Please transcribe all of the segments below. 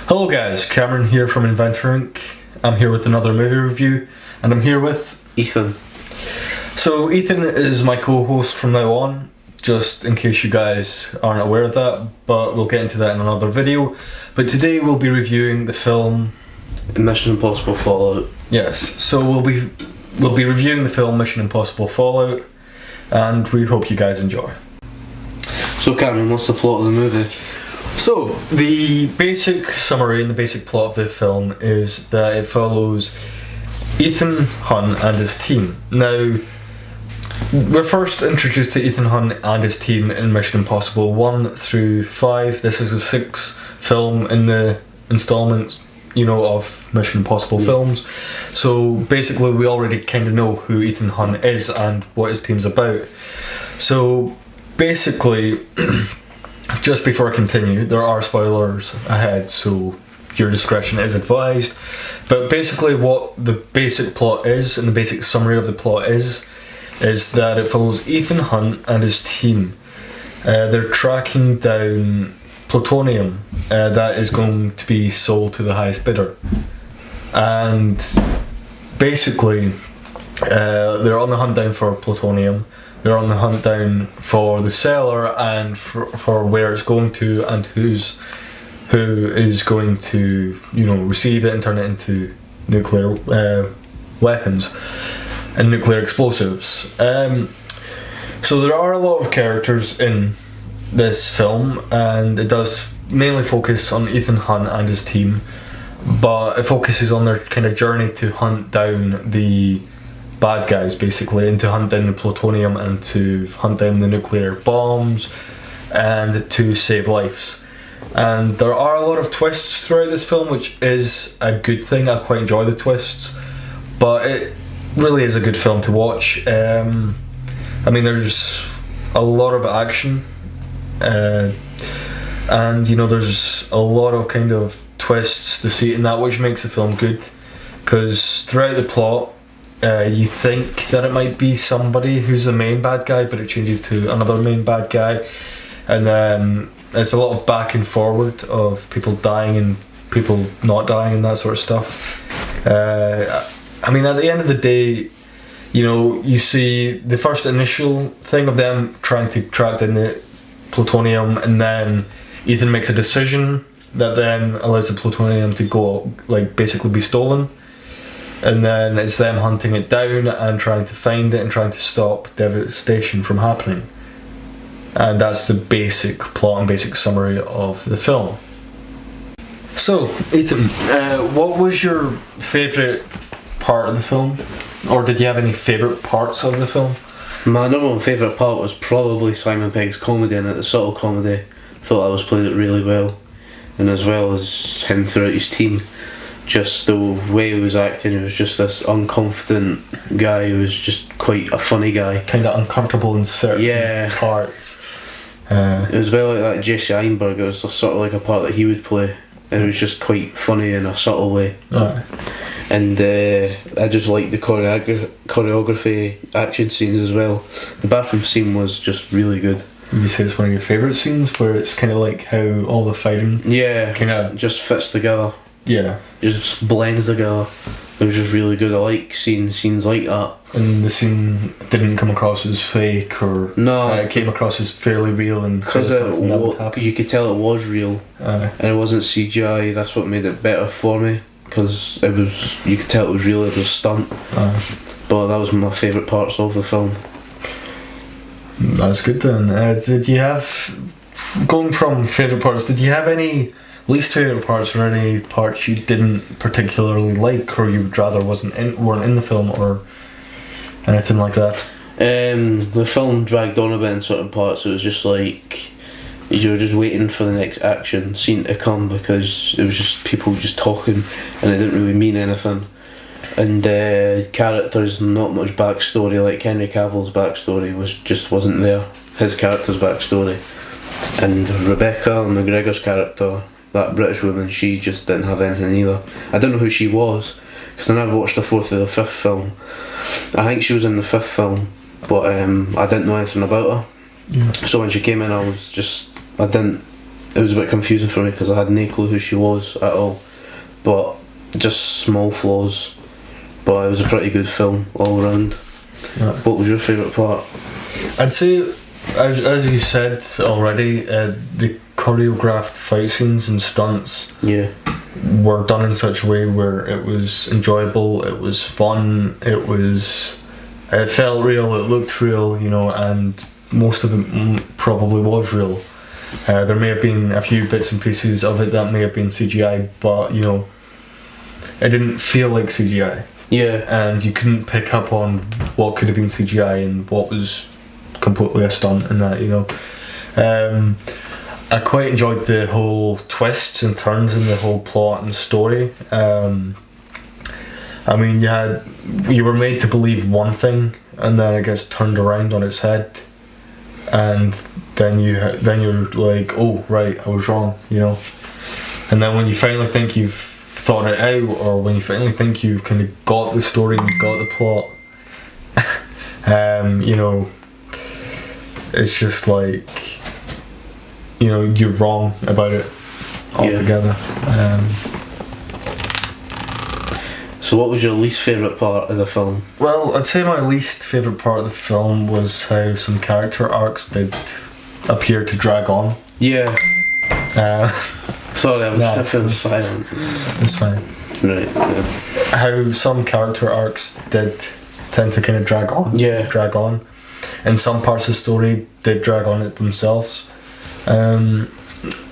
Hello guys, Cameron here from Inventor Inc. I'm here with another movie review, and I'm here with Ethan. So Ethan is my co-host from now on, just in case you guys aren't aware of that, but we'll get into that in another video. But today we'll be reviewing the film Mission Impossible Fallout. Yes, so we'll be reviewing the film Mission Impossible Fallout, and we hope you guys enjoy. So Cameron, what's the plot of the movie? So, the basic summary and the basic plot of the film is that it follows Ethan Hunt and his team. Now, we're first introduced to Ethan Hunt and his team in Mission Impossible 1 through 5. This is the sixth film in the installments, of Mission Impossible films. So, basically, we already kind of know who Ethan Hunt is and what his team's about. So, basically... Just before I continue, there are spoilers ahead, so your discretion is advised. But basically what the basic plot is, and the basic summary of the plot is that it follows Ethan Hunt and his team. They're tracking down plutonium that is going to be sold to the highest bidder. And basically, they're on the hunt down for plutonium. They're on the hunt down for the seller and for where it's going to and who is going to receive it and turn it into nuclear weapons and nuclear explosives. So there are a lot of characters in this film, and it does mainly focus on Ethan Hunt and his team, but it focuses on their kind of journey to hunt down the bad guys, basically, and to hunt down the plutonium and to hunt down the nuclear bombs and to save lives. And there are a lot of twists throughout this film, which is a good thing. I quite enjoy the twists, but it really is a good film to watch. There's a lot of action, and there's a lot of kind of twists, deceit in that, which makes the film good, because throughout the plot you think that it might be somebody who's the main bad guy, but it changes to another main bad guy, and then it's a lot of back and forward of people dying and people not dying and that sort of stuff. At the end of the day, you see the first initial thing of them trying to track down the plutonium, and then Ethan makes a decision that then allows the plutonium to go, basically be stolen. And then it's them hunting it down and trying to find it and trying to stop devastation from happening. And that's the basic plot and basic summary of the film. So, Ethan, what was your favourite part of the film? Or did you have any favourite parts of the film? My number one favourite part was probably Simon Pegg's comedy in it, the subtle comedy. I thought that was played it really well. And as well as him throughout his team. Just the way he was acting, he was just this unconfident guy who was just quite a funny guy. Kind of uncomfortable in certain parts. It was well like that Jesse Eisenberg, it was sort of like a part that he would play. It was just quite funny in a subtle way. And I just liked the choreography, action scenes as well. The bathroom scene was just really good. You say it's one of your favourite scenes, where it's kind of like how all the fighting kind of just fits together. Yeah. It just blends together. It was just really good. I like seeing scenes like that. And the scene didn't come across as fake, or it came across as fairly real, and because you could tell it was real, and it wasn't CGI. That's what made it better for me, because you could tell it was real. It was stunt, but that was one of my favourite parts of the film. That's good then. Did you have, going from favourite parts, did you have any least favourite parts, or any parts you didn't particularly like, or you'd rather weren't in the film, or anything like that? The film dragged on a bit in certain parts. It was just like you were just waiting for the next action scene to come, because it was just people just talking and it didn't really mean anything. And characters, not much backstory. Like Henry Cavill's backstory wasn't there. His character's backstory, and Rebecca McGregor's character, that British woman, she just didn't have anything either. I don't know who she was, because I never watched the fourth or the fifth film. I think she was in the fifth film, but I didn't know anything about her. So when she came in, I didn't it was a bit confusing for me because I had no clue who she was at all. But just small flaws. But it was a pretty good film all round. Yeah. What was your favourite part? I'd say, as you said already, the choreographed fight scenes and stunts were done in such a way where it was enjoyable, it was fun, it felt real, it looked real, and most of it probably was real. There may have been a few bits and pieces of it that may have been CGI, but it didn't feel like CGI. Yeah. And you couldn't pick up on what could have been CGI and what was completely a stunt in that, I quite enjoyed the whole twists and turns in the whole plot and story. I mean, you were made to believe one thing, and then it gets turned around on its head, and then you're like, oh right, I was wrong, And then when you finally think you've thought it out, or when you finally think you've kind of got the story and you've got the plot, it's just like, you're wrong about it altogether. So what was your least favourite part of the film? Well, I'd say my least favourite part of the film was how some character arcs did appear to drag on. Yeah. Sorry, I was silent. It's fine. Right. Yeah. How some character arcs did tend to kind of drag on. Yeah. Drag on. And some parts of the story did drag on it themselves. I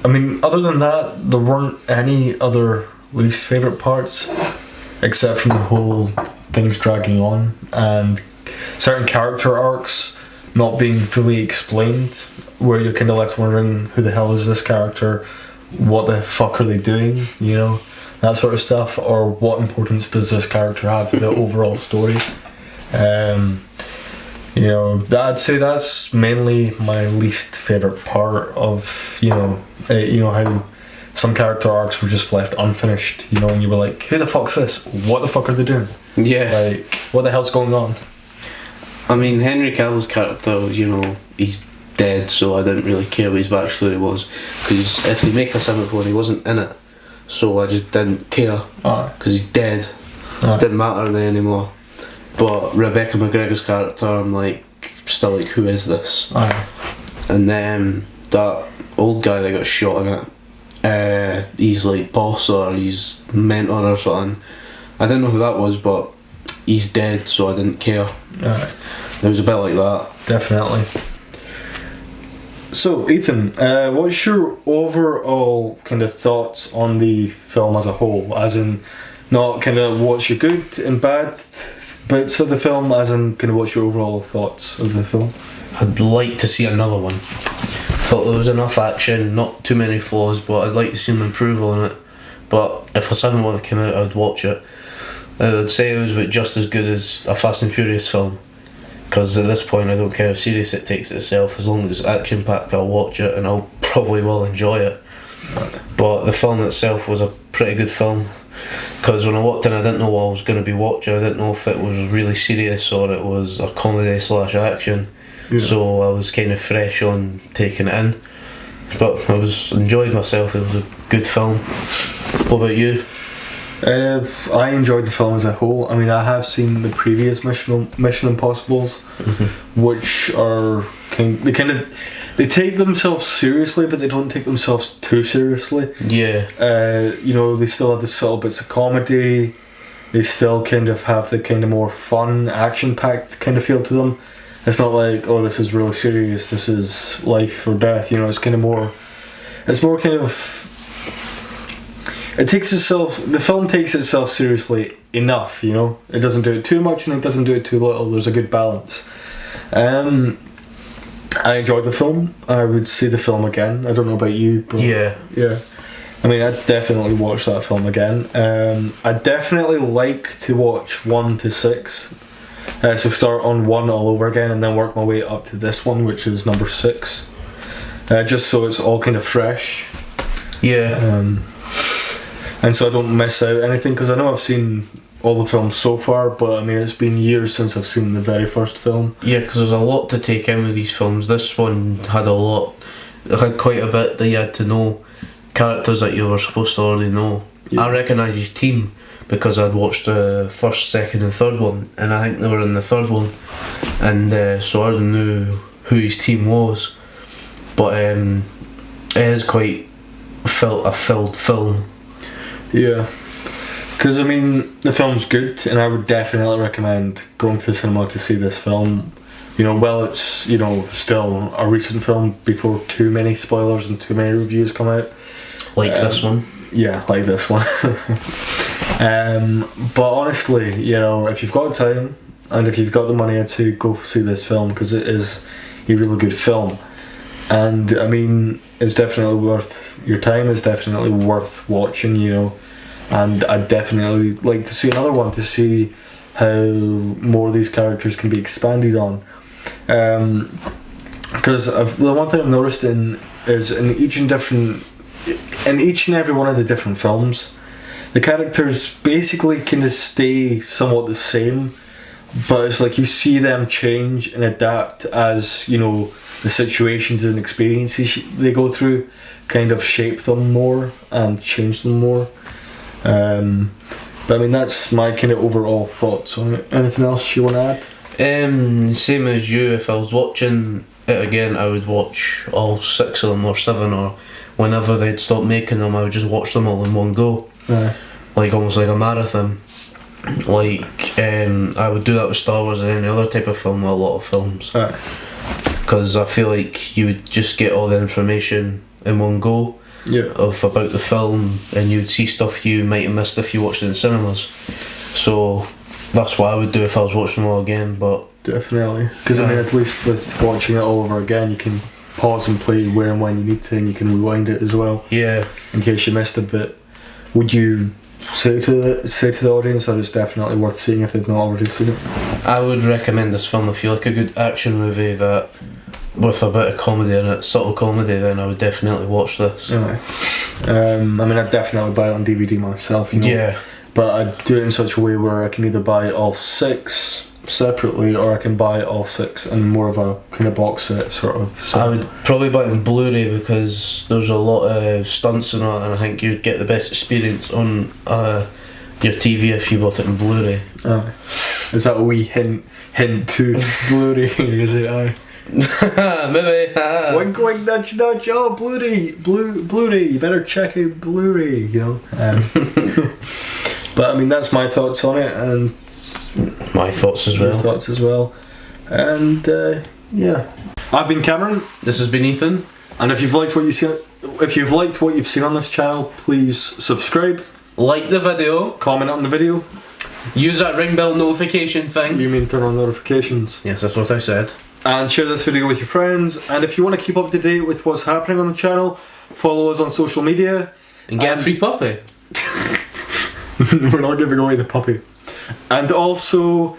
mean, other than that, there weren't any other least favourite parts, except from the whole things dragging on and certain character arcs not being fully explained, where you're kind of left wondering, who the hell is this character? What the fuck are they doing? That sort of stuff, or what importance does this character have to the overall story? I'd say that's mainly my least favourite part of, how some character arcs were just left unfinished, and you were like, who the fuck's this? What the fuck are they doing? Yeah. Like, what the hell's going on? I mean, Henry Cavill's character, he's dead, so I didn't really care what his backstory was, because if they make a seventh one, he wasn't in it, so I just didn't care, because he's dead. Didn't matter to me anymore. But Rebecca McGregor's character, I'm like, still like, who is this? And then that old guy that got shot in it, he's like boss or he's mentor or something. I didn't know who that was, but he's dead, so I didn't care. It was a bit like that. Definitely. So, Ethan, what's your overall kind of thoughts on the film as a whole? As in, not kind of what's your good and bad bits of the film, as in kind of what's your overall thoughts of the film? I'd like to see another one. Thought there was enough action, not too many flaws, but I'd like to see them improve on it. But if a second one came out, I'd watch it. I would say it was just as good as a Fast and Furious film, because at this point I don't care how serious it takes itself. As long as it's action packed, I'll watch it, and I'll probably will enjoy it. But the film itself was a pretty good film, because when I walked in, I didn't know what I was going to be watching. I didn't know if it was really serious or it was a comedy / action. So I was kind of fresh on taking it in, but I enjoyed myself. It was a good film. What about you? I enjoyed the film as a whole. I mean, I have seen the previous Mission Impossibles, which are they take themselves seriously, but they don't take themselves too seriously. Yeah. They still have the subtle bits of comedy. They still kind of have the kind of more fun, action-packed kind of feel to them. It's not like, oh, this is really serious. This is life or death. It's kind of more. It's more kind of. The film takes itself seriously enough, It doesn't do it too much and it doesn't do it too little. There's a good balance. I enjoyed the film. I would see the film again. I don't know about you, but yeah. I mean, I'd definitely watch that film again. I'd definitely like to watch 1 to 6. So start on 1 all over again and then work my way up to this one, which is number 6. Just so it's all kind of fresh. Yeah. And so I don't miss out anything, because I know I've seen all the films so far, but I mean, it's been years since I've seen the very first film. Yeah, because there's a lot to take in with these films. This one had a lot. it had quite a bit that you had to know, characters that you were supposed to already know. Yeah. I recognise his team because I'd watched the first, second and third one, and I think they were in the third one, and so I already knew who his team was. But it is quite a filled film. Yeah. Because, I mean, the film's good, and I would definitely recommend going to the cinema to see this film. You know, well, it's, you know, still a recent film before too many spoilers and too many reviews come out. Like this one. Yeah, like this one. But honestly, you know, if you've got time and if you've got the money to go see this film, because it is a really good film. And, I mean, it's definitely worth your time, it's definitely worth watching, you know. And I'd definitely like to see another one to see how more of these characters can be expanded on. Because the one thing I've noticed is in each and every one of the different films, the characters basically kind of stay somewhat the same, but it's like you see them change and adapt as, you know, the situations and experiences they go through kind of shape them more and change them more. But I mean, that's my kind of overall thoughts on it. Anything else you want to add? Same as you. If I was watching it again, I would watch all 6 of them or 7, or whenever they'd stop making them, I would just watch them all in one go. Like almost like a marathon. Like I would do that with Star Wars and any other type of film, a lot of films. Because I feel like you would just get all the information in one go. Yeah. About the film, and you'd see stuff you might have missed if you watched it in cinemas. So that's what I would do if I was watching them all again. But definitely, because I mean, at least with watching it all over again, you can pause and play where and when you need to, and you can rewind it as well. Yeah. In case you missed a bit, would you say to the audience that it's definitely worth seeing if they've not already seen it? I would recommend this film if you like a good action movie that with a bit of comedy in it, subtle comedy, then I would definitely watch this. Yeah. I mean, I'd definitely buy it on DVD myself, you know. Yeah. But I'd do it in such a way where I can either buy all 6 separately, or I can buy all 6 in more of a kind of box set sort of. So I would probably buy it on Blu-ray because there's a lot of stunts in it, and I think you'd get the best experience on your TV if you bought it in Blu-ray. Is that a wee hint to Blu-ray? Is it? Aye. Maybe. Wink, wink, nudge, nudge. Oh, Blu-ray. You better check out Blu-ray. You know. But I mean, that's my thoughts on it, and my thoughts as well. Your thoughts as well, and yeah. I've been Cameron. This has been Ethan. And if you've liked what you've seen on this channel, please subscribe, like the video, comment on the video, use that ring bell notification thing. You mean turn on notifications? Yes, that's what I said. And share this video with your friends. And if you want to keep up to date with what's happening on the channel, follow us on social media and get a free puppy. We're not giving away the puppy. And also,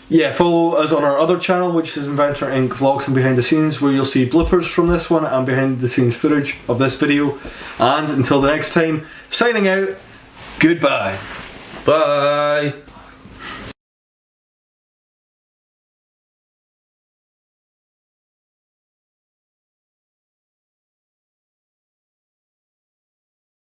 yeah, follow us on our other channel, which is Inventor Inc. Vlogs and Behind the Scenes, where you'll see bloopers from this one and behind the scenes footage of this video. And until the next time, signing out, goodbye. Bye.